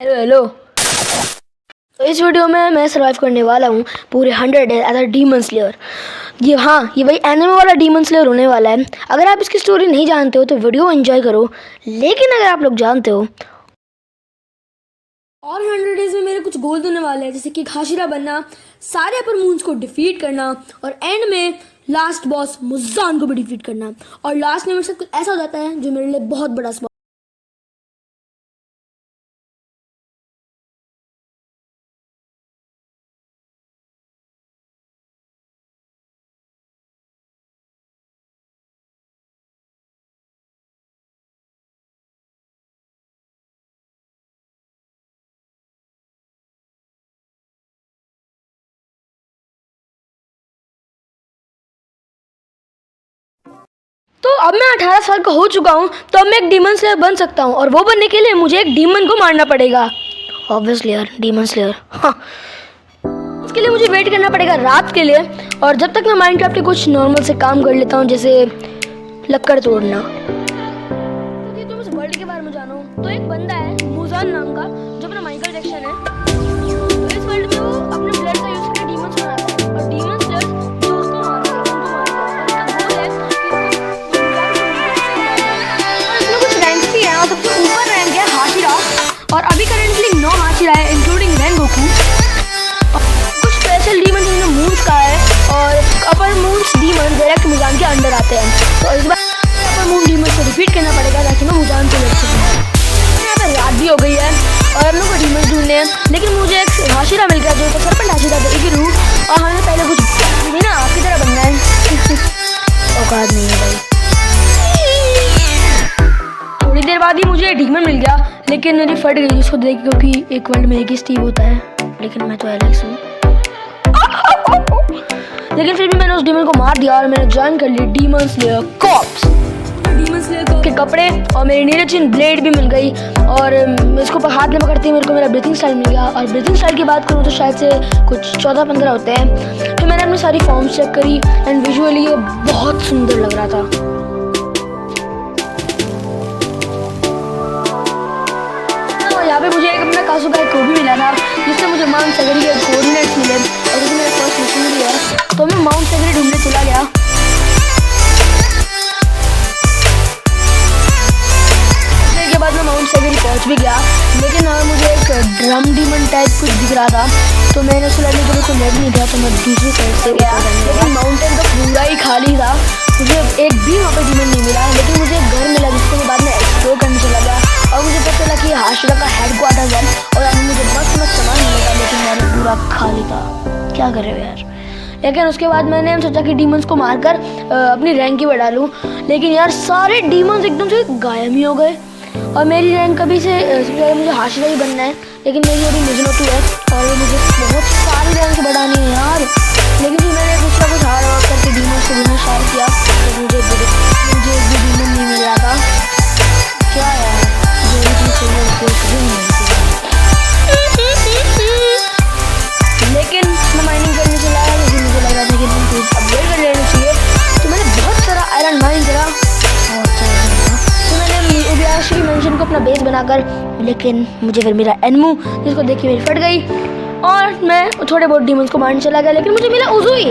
Hello hello. तो इस video में मैं सर्वाइव करने वाला हूँ पूरे 100 days as a demon slayer. ये वही एनिमे वाला डीमन स्लेयर होने वाला है। अगर आप इसकी स्टोरी नहीं जानते हो तो वीडियो एंजॉय करो, लेकिन अगर आप लोग जानते हो और 100 डेज में मेरे कुछ गोल्स होने वाले हैं, जैसे कि हाशिरा बनना, सारे अपर मून्स को डिफीट करना और एंड में लास्ट बॉस मुज़ान को भी डिफीट करना। और लास्ट में मेरे साथ कुछ ऐसा हो जाता है जो मेरे लिए बहुत बड़ा तो अब मैं 18 साल का हो चुका हूँ, तो अब मैं एक डीमन स्लेयर बन सकता हूँ। और वो बनने के लिए मुझे एक डीमन को मारना पड़ेगा। ऑब्वियसली यार, डीमन स्लेयर। हाँ, उसके लिए मुझे वेट करना पड़ेगा रात के लिए। और जब तक मैं माइनक्राफ्ट के कुछ नॉर्मल से काम कर लेता हूँ, जैसे लक्कड़ तोड़ना। यदि तुम इस वर्ल्ड के बारे में जानो तो एक बंदा है मुज़ान नाम का, जो अपना माइकल जैक्सन है। तो इस वर्ल्ड में वो अपने ब्लड का यूज करके डीमंस बनाता है और डीमन स्लेयर्स जो उसको मारते हैं उनको मारते हैं। और उसका गोल है कि इसमें कुछ रैंक्स भी हैं और सबसे ऊपर रैंक है हाशिरा। और अभी करेंटली 9 हाशिरा है, इंक्लूडिंग रेनगोकू। कुछ स्पेशल डीमन जिनमें मून्स का है और अपर मून्स डीमन डायरेक्ट मुज़ान के अंडर आते हैं। तो इस बार अपर मून डीमन को रिपीट करना पड़ेगा ताकि मैं मुज़ान से लड़ सकूं। यहाँ पे रात भी हो गई है और हम लोग को डीमन ढूंढने हैं, लेकिन मुझे एक हाशिरा मिल गया जो तो सरपंच हाशिरा था, एक ही रूह। और हमें पहले कुछ ना आपकी तरह बनना है। औकात नहीं है भाई। थोड़ी देर बाद ही मुझे डीमन मिल गया, लेकिन मेरी फट गई उसको देख, क्योंकि एक वर्ल्ड में एक ही स्टीव होता है, लेकिन मैं तो एलेक्स हूँ। लेकिन फिर भी मैंने उस डीमन को मार दिया और मैंने ज्वाइन कर ली demon slayer corps. Demon slayer के कपड़े और मेरी नीरचिन ब्लेड भी मिल गई। और इसको हाथ में पकड़ते ही मेरे को मेरा ब्रीथिंग स्टाइल मिल गया। और ब्रीथिंग स्टाइल की बात करूँ तो शायद से कुछ 14-15 होते हैं। फिर मैंने अपनी सारी फॉर्म्स चेक करी एंड विजुअली ये बहुत सुंदर लग रहा था। यहाँ पे मुझे एक अपना कासू का एक कोड भी मिला था, जिससे मुझे माउंट सेगरी के कोऑर्डिनेट्स मिले और जिसमें मेरा फर्स्ट मिशन भी है। तो मैं माउंट सेगरी ढूंढने चला गया। के बाद मैं माउंट सेगरी पहुंच भी गया, लेकिन मुझे एक ड्रम डीमन टाइप कुछ दिख रहा था, तो मैंने उसे लड़ने के लिए कोई लेट नहीं दिया, तो मैं दूसरी साइड से गया। लेकिन माउंटेन तो पूरा ही खाली था, मुझे एक भी वहाँ पे डीमन नहीं मिला। लेकिन मुझे एक घर मिला जिसको मैं बाद में एक्सप्लोर करने चला गया और मुझे पता चला कि हाशिरा का हेडक्वार्टर है और यहाँ मुझे मस्त सामान मिलेगा, लेकिन यार पूरा खाली था। क्या करे यार। लेकिन उसके बाद मैंने सोचा कि डीमंस को मारकर अपनी रैंक ही बढ़ा लूँ, लेकिन यार सारे डीमंस एकदम से गायब ही हो गए। और मेरी रैंक कभी से मुझे हाशिरा ही बनना है, लेकिन मेरी अभी मिजनोटू है और मुझे बहुत सारी रैंक बढ़ानी है यार। लेकिन फिर मैंने दूसरा कुछ हार्ड वर्क करके डीमन से ढूंढना स्टार्ट किया, तो मुझे एक भी डीमन नहीं मिल रहा था। क्या यार, जो भी चीज़ चाहिए उसको कभी नहीं मिलती। लेकिन मैं माइनिंग करने चला गया क्योंकि मुझे लग रहा था कि मुझे अपग्रेड कर लेना चाहिए। तो मैंने बहुत सारा आयरन माइन करा, बहुत सारा। तो मैंने मेंशन को अपना बेस बनाकर, लेकिन मुझे फिर मेरा एनमू जिसको देख के मेरी फट गई और मैं थोड़े बहुत डीमंस को मारने चला गया। लेकिन मुझे मिला उजुई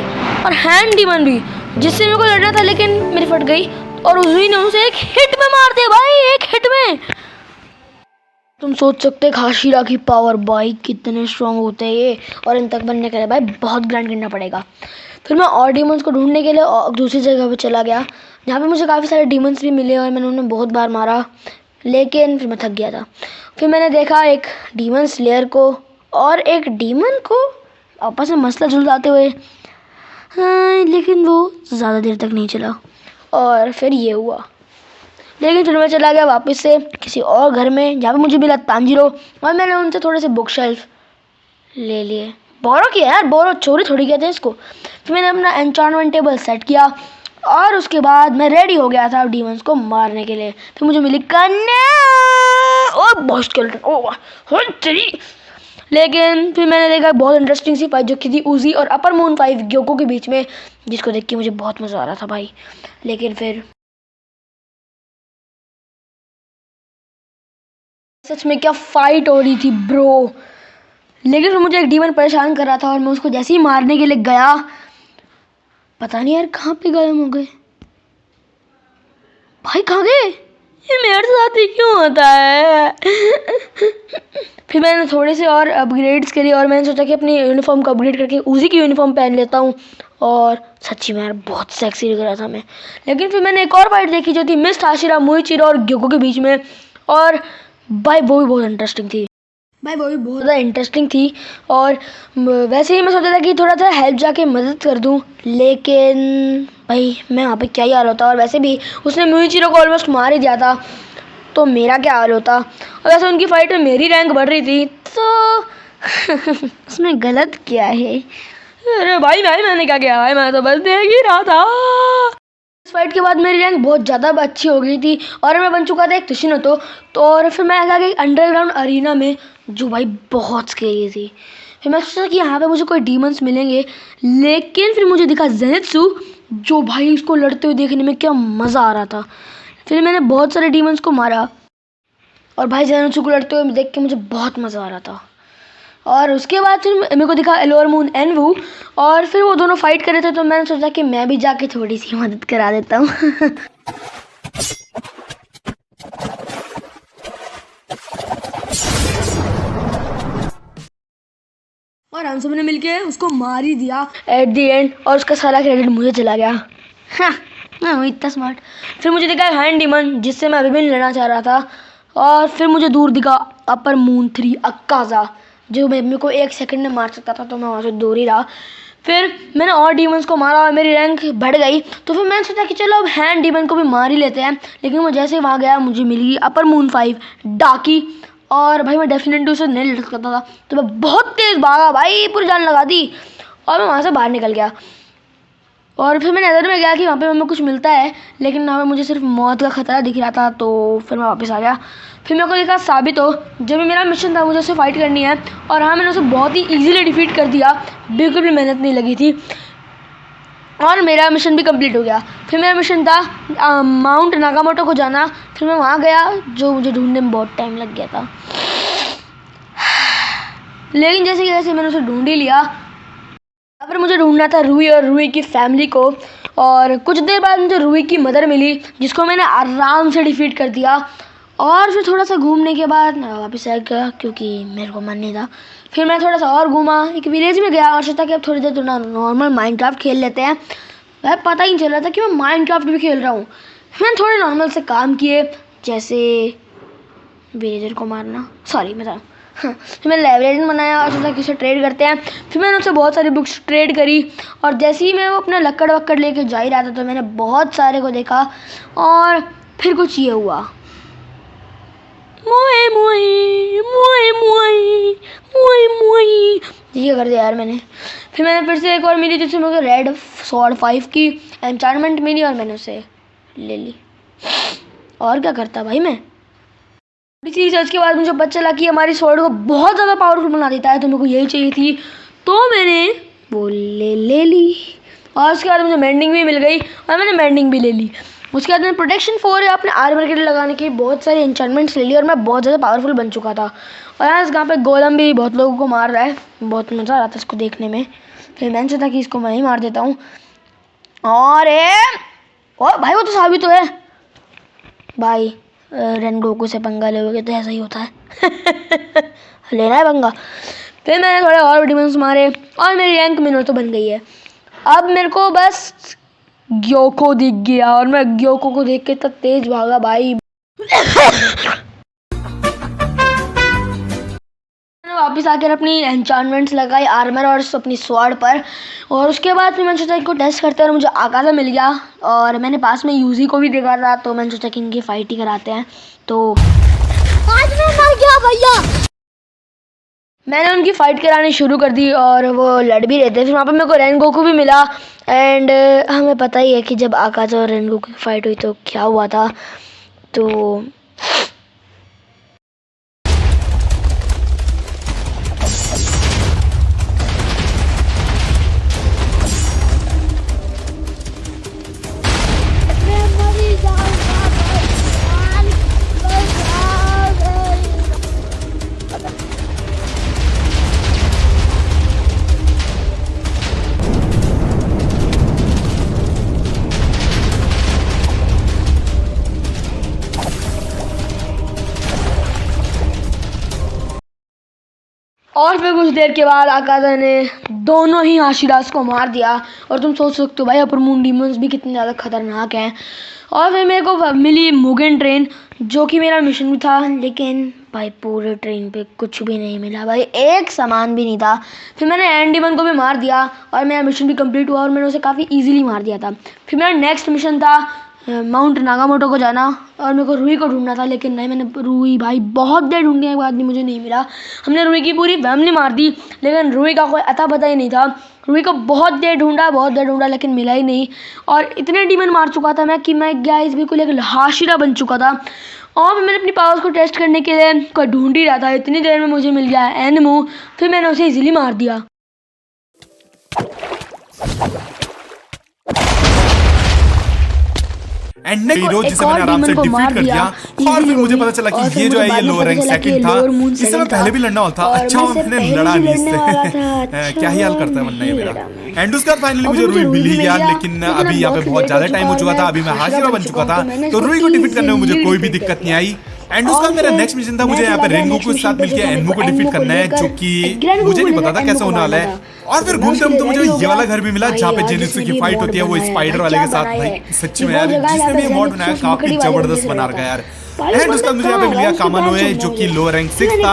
और हैंड डीमन भी, जिससे मेरे को लड़ना था, लेकिन मेरी फट गई और उजुई ने उसे एक हिट में मार दिया भाई, एक हिट में। तुम सोच सकते हैं हाशिरा की पावर भाई कितने स्ट्रॉन्ग होते हैं ये, और इन तक बनने के लिए भाई बहुत ग्राइंड करना पड़ेगा। फिर मैं और डीमंस को ढूंढने के लिए दूसरी जगह पे चला गया, जहाँ पे मुझे काफ़ी सारे डीमंस भी मिले और मैंने उन्हें बहुत बार मारा, लेकिन फिर मैं थक गया था। फिर मैंने देखा एक डीमन स्लेयर को और एक डीमन को आपस में मसला सुलझाते हुए। हाँ, लेकिन वो ज़्यादा देर तक नहीं चला और फिर ये हुआ। लेकिन फिर मैं चला गया वापस से किसी और घर में, जहाँ पे मुझे मिला तांजीरो और मैंने उनसे थोड़े से बुक शेल्फ ले लिए। बोरो किया यार, बोरो चोरी थोड़ी किया था इसको। फिर मैंने अपना एन्चांटमेंट टेबल सेट किया और उसके बाद मैं रेडी हो गया था डीमंस को मारने के लिए। फिर मुझे मिली कन्या और बहुत स्केलेटन, ओह तेरी। लेकिन फिर मैंने देखा बहुत इंटरेस्टिंग सी फाइट जो की थी उजी और अपर मून 5 ग्योको के बीच में, जिसको देख के मुझे बहुत मज़ा आ रहा था भाई। लेकिन फिर सच में क्या फाइट हो रही थी ब्रो। लेकिन फिर मुझे एक डीमन परेशान कर रहा था और मैं उसको जैसे ही मारने के लिए गया, पता नहीं यार कहाँ पे गायब हो गए भाई। कहाँ गए? ये मेरे साथ ही क्यों होता है? फिर मैंने थोड़े से और अपग्रेड्स करी और मैंने सोचा कि अपनी यूनिफॉर्म को अपग्रेड करके उसी की यूनिफॉर्म पहन लेता हूँ। और सच्ची में यार बहुत सेक्सी लग रहा था मैं। लेकिन फिर मैंने एक और फाइट देखी जो थी मिस हाशिरा, मोइचिरो और ग्योको के बीच में, और भाई वो भी बहुत इंटरेस्टिंग थी। बहुत ज़्यादा इंटरेस्टिंग थी। और वैसे ही मैं सोचा था कि थोड़ा सा हेल्प जाके मदद कर दूं, लेकिन भाई मैं वहाँ पे क्या ही हाल होता। और वैसे भी उसने मोइचिरो को ऑलमोस्ट मार ही दिया था, तो मेरा क्या हाल होता। और वैसे उनकी फाइट में मेरी रैंक बढ़ रही थी, तो उसमें गलत क्या है? अरे भाई मैंने क्या किया भाई, मैं तो बस देख ही रहा था। इस फाइट के बाद मेरी रैंक बहुत ज़्यादा अच्छी हो गई थी और मैं बन चुका था एक तुशिनोतो। तो और फिर मैं आ गया अंडरग्राउंड अरीना में, जो भाई बहुत स्केरी थी। फिर मैं सोचा कि यहाँ पे मुझे कोई डीमंस मिलेंगे, लेकिन फिर मुझे दिखा जेनित्सु, जो भाई उसको लड़ते हुए देखने में क्या मज़ा आ रहा था। फिर मैंने बहुत सारे डीमंस को मारा और भाई जेनित्सु को लड़ते हुए देख के मुझे बहुत मज़ा आ रहा था। और उसके बाद फिर मेरे को दिखा एलोर मून एनवू, और फिर वो दोनों फाइट कर रहे थे, तो मैंने सोचा कि मैं भी जाके थोड़ी सी मदद करा देता हूँ। और हम सब ने मिलके उसको मार ही दिया एट द एंड, और उसका सारा क्रेडिट मुझे चला गया। हाँ, मैं हूँ इतना स्मार्ट। फिर मुझे दिखा हैंड डीमन, जिससे मैं अभी भी लड़ना चाह रहा था। और फिर मुझे दूर दिखा अपर मून 3 अक्काजा, जो मेरे को 1 सेकंड में मार सकता था, तो मैं वहाँ से दूर ही रहा। फिर मैंने और डीमंस को मारा और मेरी रैंक बढ़ गई। तो फिर मैंने सोचा कि चलो अब हैंड डीमन को भी मार ही लेते हैं। लेकिन मैं जैसे ही वहाँ गया, मुझे मिली अपर मून 5 डाकी, और भाई मैं डेफिनेटली उसे नहीं लड़ सकता था, तो मैं बहुत तेज़ भागा भाई, पूरी जान लगा दी और मैं वहाँ से बाहर निकल गया। और फिर मैं नज़र में गया कि वहाँ पे हमें कुछ मिलता है, लेकिन वहाँ पे मुझे सिर्फ मौत का खतरा दिख रहा था, तो फिर मैं वापस आ गया। फिर मेरे को देखा साबित हो, जो भी मेरा मिशन था मुझे उससे फाइट करनी है, और हाँ मैंने उसे बहुत ही इजीली डिफीट कर दिया, बिल्कुल भी मेहनत नहीं लगी थी, और मेरा मिशन भी कंप्लीट हो गया। फिर मेरा मिशन था माउंट नागामोटो को जाना। फिर मैं वहाँ गया, जो मुझे ढूंढने में बहुत टाइम लग गया था, लेकिन जैसे कि जैसे मैंने उसे ढूंढ ही लिया। यहाँ पर मुझे ढूंढना था रूई और रूई की फैमिली को, और कुछ देर बाद मुझे रूई की मदर मिली, जिसको मैंने आराम से डिफीट कर दिया। और फिर थोड़ा सा घूमने के बाद मैं वापस आ गया, क्योंकि मेरे को मन नहीं था। फिर मैं थोड़ा सा और घूमा, एक विलेज में गया और सोचा कि अब थोड़ी देर नॉर्मल माइनक्राफ्ट खेल लेते हैं। वह पता ही नहीं चल रहा था कि मैं माइनक्राफ्ट भी खेल रहा हूँ। मैंने थोड़े नॉर्मल से काम किए, जैसे विलेजर को मारना, सॉरी मैं फिर मैंने लाइब्रेरियन बनाया और सोचा कि उसे ट्रेड करते हैं। फिर मैंने उससे बहुत सारी बुक्स ट्रेड करी, और जैसे ही मैं वो अपना लक्कड़ वक्कड़ लेके जा ही रहा था, तो मैंने बहुत सारे को देखा। और फिर कुछ ये हुआ, मोए मोए मोए मोए मोए मोए, ये कर दिया यार मैंने। फिर मैंने फिर से एक और मिली, जिससे मुझे रेड स्वॉर्ड 5 की एन्चार्टमेंट मिली, और मैंने उसे ले ली। और क्या करता भाई मैं। इसी रिसर्च के बाद मुझे पता चला कि हमारी स्वॉर्ड को बहुत ज़्यादा पावरफुल बना देता है, तो मेरे को यही चाहिए थी, तो मैंने वो ले ली। और उसके बाद मुझे मेंडिंग भी मिल गई, और मैंने मेंडिंग भी ले ली। उसके बाद मैंने प्रोटेक्शन 4 या अपने आर्मर के लिए लगाने की बहुत सारी एन्चांटमेंट्स ले ली, और मैं बहुत ज़्यादा पावरफुल बन चुका था। और आज यहाँ पे गोलम भी बहुत लोगों को मार रहा है, बहुत मज़ा आ रहा था इसको देखने में। फिर मैंने सोचा कि इसको मैं ही मार देता हूँ। और भाई वो तो साबित तो है भाई, रेनगोकू से पंगा लोगे तो ऐसा ही होता है। लेना है पंगा। फिर मैंने थोड़े और डिमंस मारे और मेरी रैंक मिनोटो बन गई है। अब मेरे को बस ग्योको दिख गया, और मैं ग्योको को देख के इतना तेज भागा भाई। मैंने वापस आकर अपनी एन्चांटमेंट्स लगाई आर्मर और अपनी स्वॉर्ड पर, और उसके बाद फिर मैंने सोचा इनको टेस्ट करते हैं, और मुझे आकाशा मिल गया। और मैंने पास में यूजी को भी देखा था, तो मैंने सोचा कि इनकी फाइट ही कराते हैं। तो आज मैं मर गया भैया। मैंने उनकी फ़ाइट करानी शुरू कर दी, और वो लड़ भी रहे थे। फिर वहाँ पर मेरे को रेनगोकू भी मिला, एंड हमें पता ही है कि जब आकाशा और रेनगोकू की फ़ाइट हुई तो क्या हुआ था। तो और फिर कुछ देर के बाद आकाजा ने दोनों ही हाशिरास को मार दिया। और तुम सोच सकते हो भाई अपर मून डीमंस भी कितने ज़्यादा खतरनाक हैं। और फिर मेरे को मिली मुगेन ट्रेन, जो कि मेरा मिशन भी था, लेकिन भाई पूरे ट्रेन पे कुछ भी नहीं मिला भाई, एक सामान भी नहीं था। फिर मैंने एंड डीमन को भी मार दिया और मेरा मिशन भी कंप्लीट हुआ और मैंने उसे काफ़ी इजीली मार दिया था। फिर मेरा नेक्स्ट मिशन था माउंट नागामोटो को जाना और मेरे को रूही को ढूंढना था, लेकिन नहीं, मैंने रूही भाई बहुत देर ढूंढने के बाद भी मुझे नहीं मिला। हमने रूही की पूरी फैमिली मार दी, लेकिन रूही का कोई अता पता ही नहीं था। रूही को बहुत देर ढूंढा लेकिन मिला ही नहीं। और इतने डीमन मार चुका था मैं कि मैं गाइस बिल्कुल एक हाशिरा बन चुका था। और मैंने अपनी पावर्स को टेस्ट करने के लिए कोई ढूंढ ही रहा था, इतनी देर में मुझे मिल गया एनिमो। फिर मैंने उसे इजीली मार दिया। एंड हीरो जिसे मैंने आराम से डिफीट कर दिया। और फिर मुझे पता चला कि ये जो है ये लोअर रैंक सेकंड था, इससे मैं पहले भी लड़ना वाला था। अच्छा मैंने लड़ा नहीं इससे। क्या ही हाल करता है वरना ये मेरा। एंड उसके बाद फाइनली मुझे रूही मिल ही गया, लेकिन अभी यहाँ पे बहुत ज्यादा टाइम हो चुका था, अभी मैं हाशिरा बन चुका था, तो रूही को डिफीट करने में मुझे कोई भी दिक्कत नहीं आई। एंड उसका मेरा नेक्स्ट मिशन था, मुझे यहाँ पे रेनगोकू के साथ मिलकर एनमू को डिफीट करना है, जो कि मुझे नहीं पता था कैसा होने वाला है। और फिर घूमते घूमते मुझे ये वाला घर भी मिला जहाँ पे जेनित्सु की फाइट होती है वो स्पाइडर वाले के साथ। भाई सच्ची में यार जिसने भी मॉड बनाया काफी जबरदस्त बना रखा है यार। एंड उसका मुझे यहाँ पे मिल गया कामानोए, जो कि लोअर रैंक 6 था,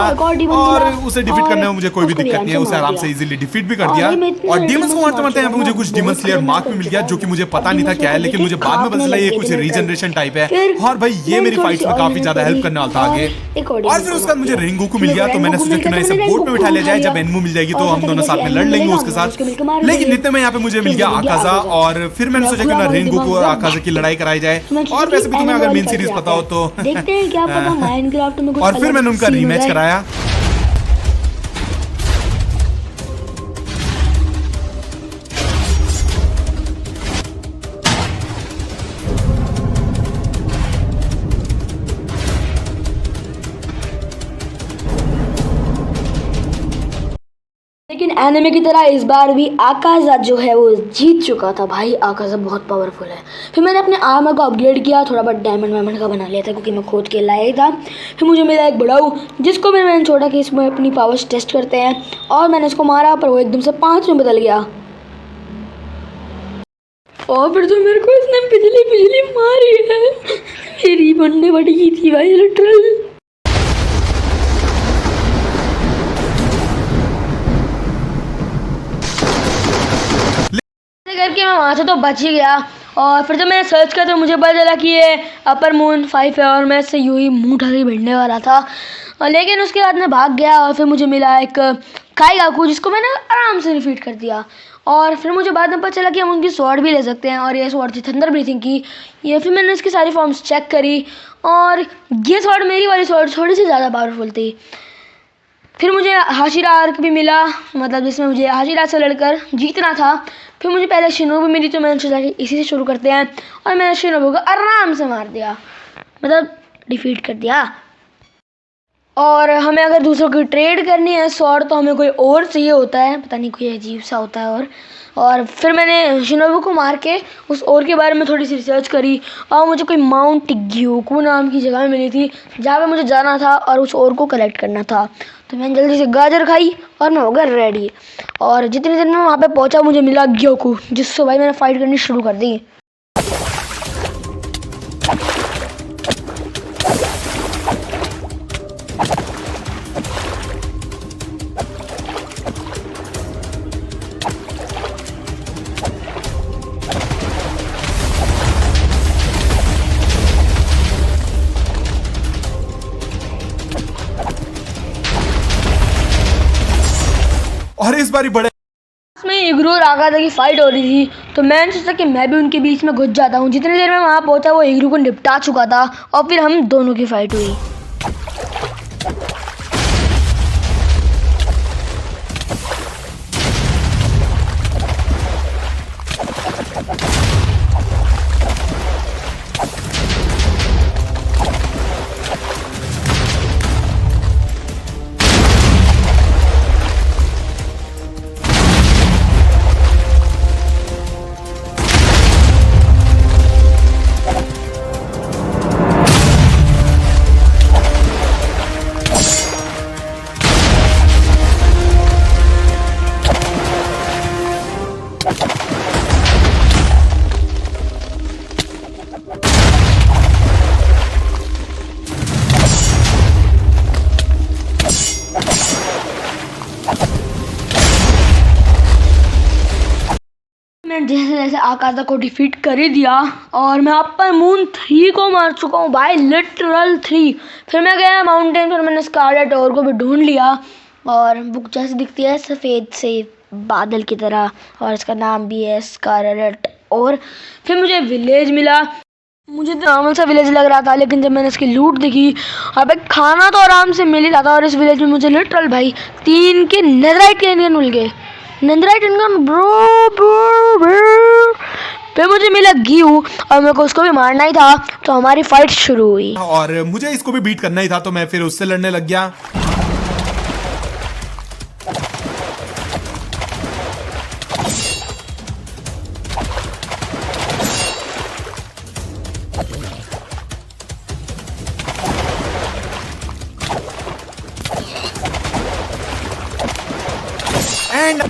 और उसे डिफीट करने में मुझे कोई भी दिक्कत नहीं है, उसे आराम से इजीली डिफीट भी कर दिया। और डीमंस को मारते मारते यहाँ पे मुझे कुछ डीमन स्लेयर मार्क भी मिल गया, जो कि मुझे पता नहीं था क्या है, लेकिन मुझे बाद में पता चला ये कुछ रीजनरेशन टाइप है। और भाई ये मेरी फाइट्स में काफी ज्यादा हेल्प करने वाला था आगे। और फिर उसका मुझे रेनगोकू मिल गया, तो मैंने सोचा कि ना इसे बोट में बिठा लिया जाए, जब एनमू मिल जाएगी तो हम दोनों साथ में लड़ लेंगे उसके साथ। लेकिन इतने में यहाँ पे मुझे मिल गया आकाजा, और फिर मैंने सोचा कि ना रेनगोकू और आकाजा की लड़ाई कराई जाए। और वैसे भी तुम्हें अगर मेन सीरीज पता हो तो देखते हैं क्या पता माइनक्राफ्ट में कुछ और फिर मैंने उनका रीमैच कराया। लेकिन एनिमे की तरह इस बार भी आकाजा जो है वो जीत चुका था। भाई आकाजा बहुत पावरफुल है। फिर मैंने अपने आर्मर को अपग्रेड किया, थोड़ा बहुत डायमंड वायमंड का बना लिया था क्योंकि मैं खोद के लाया ही था। फिर मुझे मिला एक बड़ाऊ, जिसको भी मैंने छोड़ा कि इसमें अपनी पावर्स टेस्ट करते हैं, और मैंने इसको मारा पर वो एकदम से 5 में बदल गया। और फिर तो मेरे को इसने बिजली मारी है, मेरी बनने बढ़ गई थी भाई लिटरल। करके मैं वहाँ से तो बच ही गया। और फिर जब मैंने सर्च किया तो मुझे पता चला कि ये अपर मून 5 है, और मैं इससे यूँ ही मुँह ढल के भिड़ने वाला था। लेकिन उसके बाद मैं भाग गया और फिर मुझे मिला एक काईगाकू, जिसको मैंने आराम से डिफीट कर दिया। और फिर मुझे बाद में पता चला कि हम उनकी स्वॉर्ड भी ले सकते हैं, और ये स्वॉर्ड थी थंडर ब्रीथिंग की। ये फिर मैंने इसकी सारी फॉर्म्स चेक करी, और ये स्वॉर्ड मेरी वाली स्वॉर्ड थोड़ी सी ज़्यादा पावरफुल थी। फिर मुझे हाशिरा आर्क भी मिला, मतलब जिसमें मुझे हाशिरा से लड़कर जीतना था। फिर मुझे पहले शिनोबु मिली, तो मैंने सोचा कि इसी से शुरू करते हैं, और मैंने शिनोबु को आराम से मार दिया, मतलब डिफीट कर दिया। और हमें अगर दूसरों की ट्रेड करनी है स्वॉर्ड, तो हमें कोई और चाहिए होता है, पता नहीं कोई अजीब सा होता है। और फिर मैंने शिनोबु को मार के उस और के बारे में थोड़ी सी रिसर्च करी, और मुझे कोई माउंट ग्योकू नाम की जगह मिली थी जहाँ पे मुझे जाना था और उस और को कलेक्ट करना था। तो मैंने जल्दी से गाजर खाई और मैं हो गया रेडी। और जितनी देर में वहाँ पे पहुँचा मुझे मिला ग्योकू, जिससे भाई मैंने फाइट करनी शुरू कर दी। और इस बारी बड़े में इग्रू और आकाजा की फाइट हो रही थी, तो मैंने सोचा कि मैं भी उनके बीच में घुस जाता हूँ। जितनी देर में वहाँ पहुँचा वो इग्रू को निपटा चुका था, और फिर हम दोनों की फाइट हुई। मैंने जैसे जैसे आकाशा को डिफीट कर ही दिया और मैं अपर मून 3 को मार चुका हूँ भाई, लिटरल 3। फिर मैं गया माउंटेन पर, मैंने स्कारलेट और को भी ढूंढ लिया और बुक जैसे दिखती है सफ़ेद से बादल की तरह, और इसका नाम भी है स्कारलेट। और फिर मुझे विलेज मिला। मुझे तो नॉर्मल सा विलेज लग रहा था, लेकिन जब मैंने इसकी लूट देखी, अबे खाना तो आराम से मिल ही रहा था, और इस विलेज में मुझे लिटरल भाई 3 के नेदराइट के इंडियन मिल गए। Netherite Indian bro. फिर मुझे मिला गीहू और मेरे को उसको भी मारना ही था, तो हमारी फाइट शुरू हुई और मुझे इसको भी बीट करना ही था, तो मैं फिर उससे लड़ने लग गया। एंड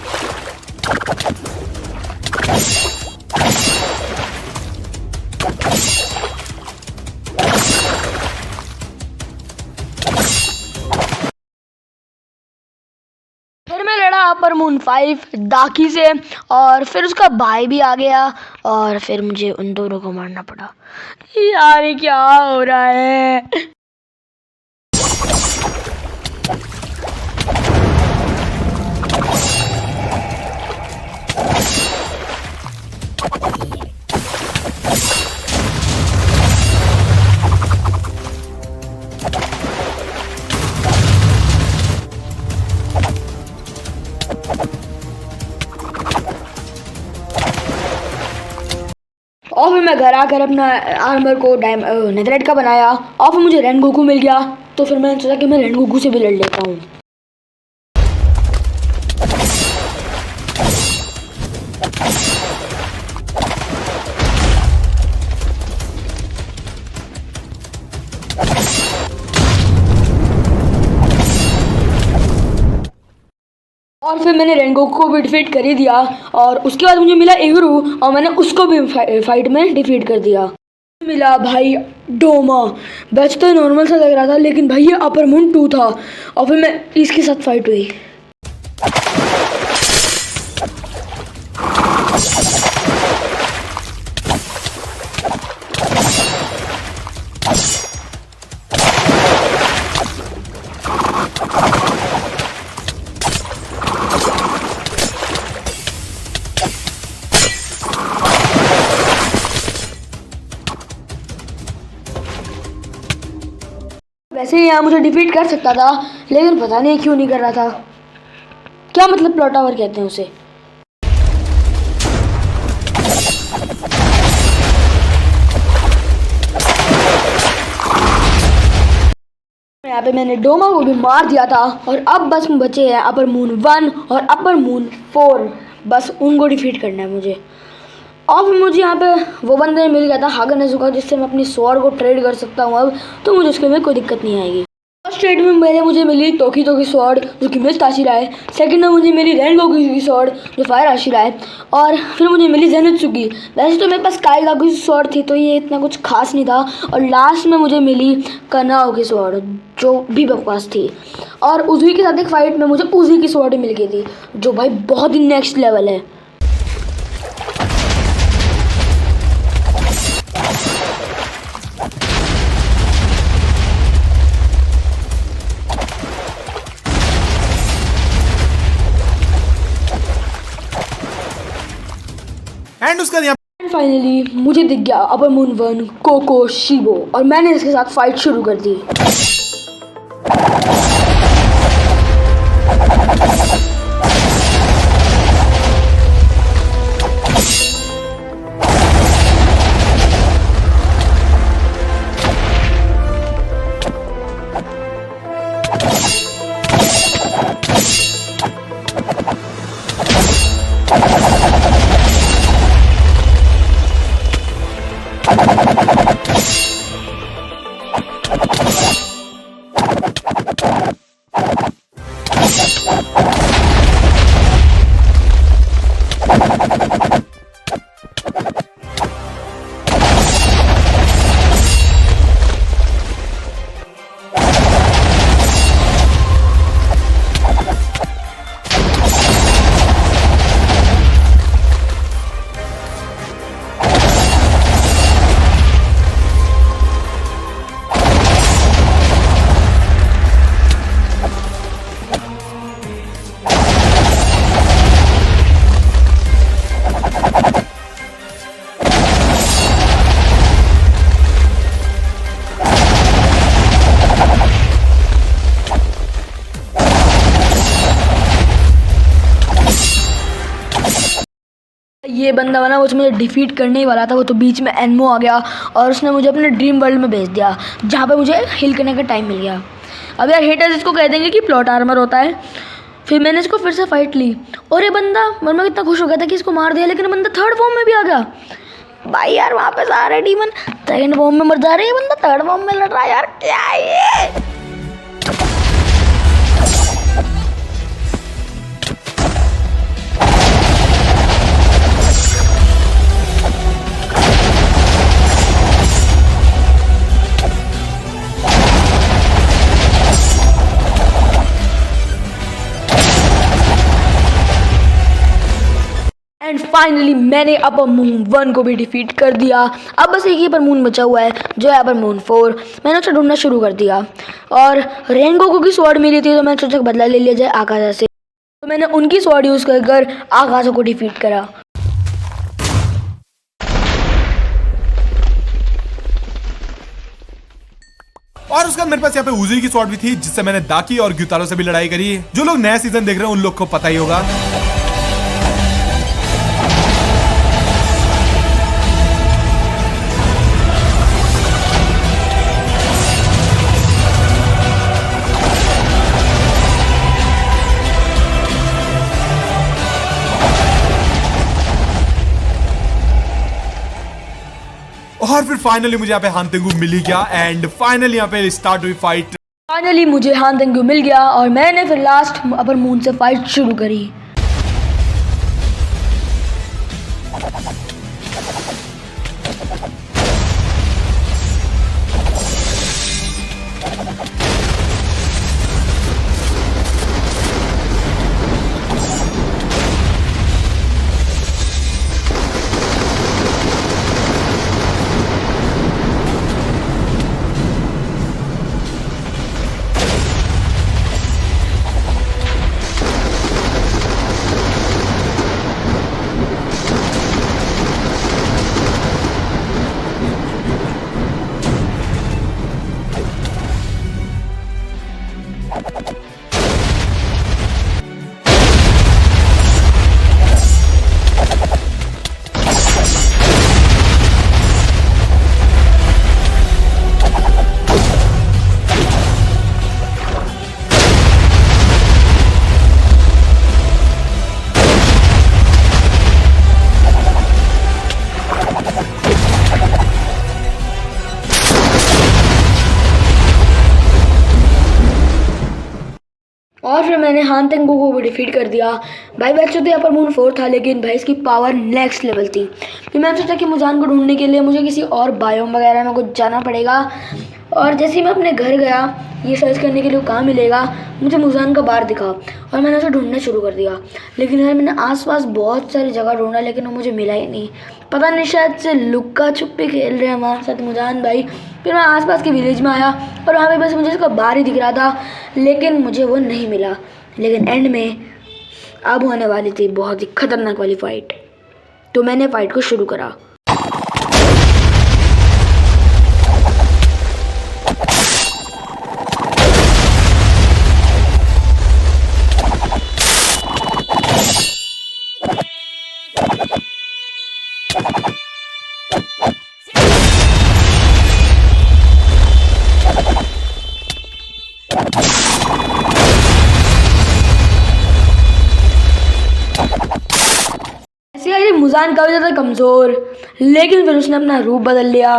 फिर मैं लड़ा अपर मून 5 दाकी से, और फिर उसका भाई भी आ गया, और फिर मुझे उन दोनों को मारना पड़ा। यार ये क्या हो रहा है। और फिर मैं घर आकर अपना आर्मर को नेदराइट का बनाया, और फिर मुझे रेनगोकू मिल गया, तो फिर मैंने सोचा कि मैं रेनगोकू से भी लड़ लेता हूँ। और फिर मैंने रेनगोकू को भी डिफीट कर ही दिया, और उसके बाद मुझे मिला इगरू, और मैंने उसको भी फाइट में डिफीट कर दिया। मिला भाई डोमा। वैसे तो नॉर्मल सा लग रहा था, लेकिन भाई ये अपर मून 2 था, और फिर मैं इसके साथ फाइट हुई। वैसे ही यहाँ मुझे डिफीट कर सकता था, लेकिन पता नहीं क्यों नहीं कर रहा था। क्या मतलब प्लॉट टावर कहते हैं उसे। यहाँ पे मैंने डोमा को भी मार दिया था, और अब बस बचे हैं अपर मून 1 और अपर मून 4, बस उनको डिफीट करना है मुझे। और फिर मुझे यहाँ पे वो बंदे मिल गया था हागा नेजुका, जिससे मैं अपनी स्वॉर्ड को ट्रेड कर सकता हूँ अब, तो मुझे उसके में कोई दिक्कत नहीं आएगी। फर्स्ट ट्रेड में मुझे मिली तोकी स्वॉर्ड, जो कि मिस्ट आशिरा है। सेकंड में मुझे मिली रेनगोकू की स्वॉर्ड, जो फायर आशिरा है। और फिर मुझे मिली ज़ेनित्सुकी। वैसे तो मेरे पास काइगाकू की स्वॉर्ड थी, तो ये इतना कुछ खास नहीं था। और लास्ट में मुझे मिली कनाओ की स्वॉर्ड, जो भी बकवास थी। और उज़ुई के साथ एक फाइट में मुझे उज़ुई की स्वॉर्ड मिल गई थी, जो भाई बहुत ही नेक्स्ट लेवल है। एंड उसका फाइनली मुझे दिख गया अपर मून 1 कोको शिबो, और मैंने इसके साथ फाइट शुरू कर दी। ये बंदा बना वो मुझे डिफीट करने ही वाला था, वो तो बीच में एनमो आ गया और उसने मुझे अपने ड्रीम वर्ल्ड में भेज दिया जहाँ पे मुझे हील करने का टाइम मिल गया। अब यार हेटर्स इसको कह देंगे कि प्लॉट आर्मर होता है। फिर मैंने इसको फिर से फाइट ली और ये बंदा मैं कितना खुश हो गया था कि इसको मार दिया, लेकिन बंदा थर्ड फॉर्म में भी आ गया। भाई यार वहाँ पे सारे डीमन सेकंड फॉर्म में मर जा रहे हैं, बंदा थर्ड फॉर्म में लड़ रहा है यार, क्या है ये? एंड फाइनली मैंने अपर मून 1 को भी डिफीट कर दिया। अब बस एक ही अपर मून बचा हुआ है जो है अपर मून 4। मैंने उसे ढूंढना शुरू कर दिया और रेंगोकू की स्वॉर्ड मिली थी तो मैंने सोचा बदला ले लिया जाए आकाशा से, तो मैंने उनकी स्वॉर्ड यूज़ कर आकाशा को डिफीट करा। और उसके बाद मेरे पास यहाँ पे उजुई की स्वॉर्ड भी थी जिससे मैंने दाकी और ग्युतारो से भी लड़ाई करी। जो लोग नया सीजन देख रहे हैं उन लोग को पता ही होगा। और फिर फाइनली मुझे यहाँ पे हानतेंगु मिल ही गया एंड फाइनली यहाँ पे स्टार्ट हुई फाइट। फाइनली मुझे हानतेंगु मिल गया और मैंने फिर लास्ट अपर मून से फाइट शुरू करी। और फिर मैंने हानतेंगु को भी डिफीट कर दिया। भाई वैसे तो अपर मून 4 था लेकिन भाई इसकी पावर नेक्स्ट लेवल थी। फिर मैंने सोचा कि मुजान को ढूंढने के लिए मुझे किसी और बायोम वगैरह में कुछ जाना पड़ेगा। और जैसे ही मैं अपने घर गया ये सर्च करने के लिए कहाँ मिलेगा, मुझे मुजान का बार दिखा और मैंने उसे ढूंढना शुरू कर दिया। लेकिन यार मैंने आसपास बहुत सारी जगह ढूंढा लेकिन वो मुझे मिला ही नहीं। पता नहीं शायद से लुक्का छुपी खेल रहे हैं हमारे साथ मुजान भाई। फिर मैं आसपास के विलेज में आया और वहाँ पे बस मुझे उसका बार ही दिख रहा था लेकिन मुझे वो नहीं मिला। लेकिन एंड में अब होने वाली थी बहुत ही खतरनाक वाली फाइट, तो मैंने फाइट को शुरू करा। मुजान काफ़ी ज़्यादा कमज़ोर, लेकिन फिर उसने अपना रूप बदल लिया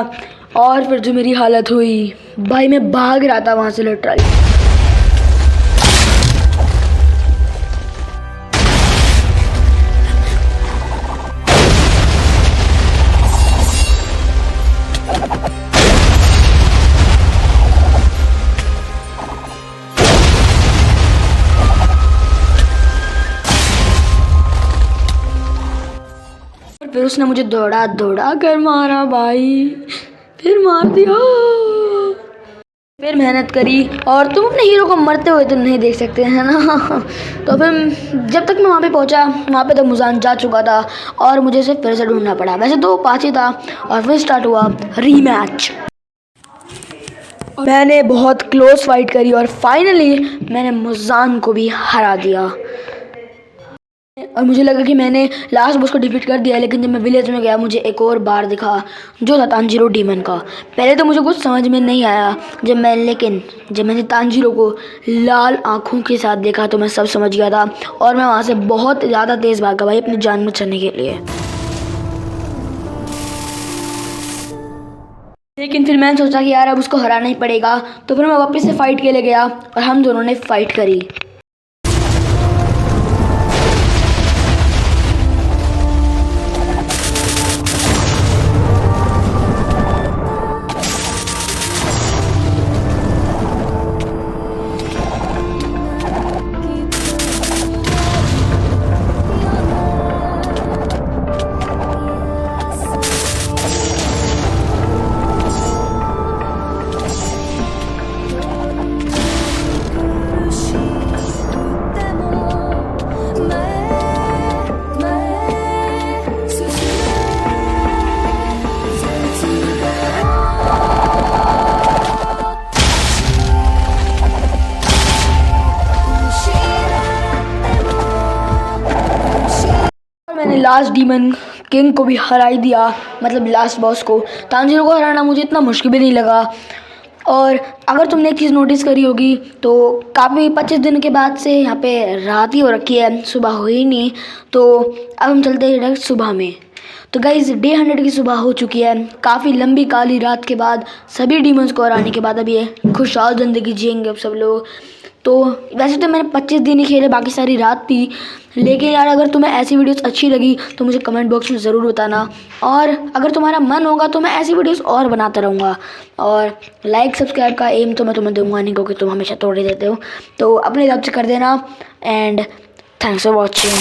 और फिर जो मेरी हालत हुई भाई, मैं भाग रहा था वहाँ से लिटरली। फिर उसने मुझे दौड़ा दौड़ा कर मारा भाई, फिर मार दिया। फिर मेहनत करी और तुम अपने हीरो को मरते हुए तो नहीं देख सकते हैं ना। तो फिर जब तक मैं वहाँ पे पहुँचा वहाँ पे तो मुजान जा चुका था और मुझे उसे फिर से ढूंढना पड़ा। वैसे तो 5 ही था और फिर स्टार्ट हुआ रीमैच। मैंने बहुत क्लोज फाइट करी और फाइनली मैंने मुजान को भी हरा दिया। और मुझे लगा कि मैंने लास्ट बॉस को डिफीट कर दिया, लेकिन जब मैं विलेज में गया मुझे एक और बार दिखा जो था तांजीरो डीमन का। पहले तो मुझे कुछ समझ में नहीं आया लेकिन जब मैंने तांजीरो को लाल आँखों के साथ देखा तो मैं सब समझ गया था और मैं वहाँ से बहुत ज़्यादा तेज़ भागा भाई अपनी जान बचाने के लिए। लेकिन फिर मैंने सोचा कि यार अब उसको हराना ही पड़ेगा, तो फिर मैं वापस से फाइट के लिए गया और हम दोनों ने फाइट करी। मैंने लास्ट डीमन किंग को भी हरा ही दिया, मतलब लास्ट बॉस को। तांजीरो को हराना मुझे इतना मुश्किल भी नहीं लगा। और अगर तुमने एक चीज़ नोटिस करी होगी तो काफ़ी 25 दिन के बाद से यहाँ पे रात ही हो रखी है, सुबह हुई नहीं। तो अब हम चलते हैं डायरेक्ट सुबह में। तो गाइज डे 100 की सुबह हो चुकी है। काफ़ी लंबी काली रात के बाद सभी डीमंस को हराने के बाद अब ये खुशहाल ज़िंदगी जिएंगे अब सब लोग। तो वैसे तो मैंने 25 दिन ही खेले, बाकी सारी रात थी। लेकिन यार अगर तुम्हें ऐसी वीडियोस अच्छी लगी तो मुझे कमेंट बॉक्स में ज़रूर बताना, और अगर तुम्हारा मन होगा तो मैं ऐसी वीडियोस और बनाता रहूँगा। और लाइक सब्सक्राइब का एम तो मैं तुम्हें दूंगा नहीं, क्योंकि तुम हमेशा तोड़ ही देते हो। तो अपने हिसाब से कर देना। And thanks for watching.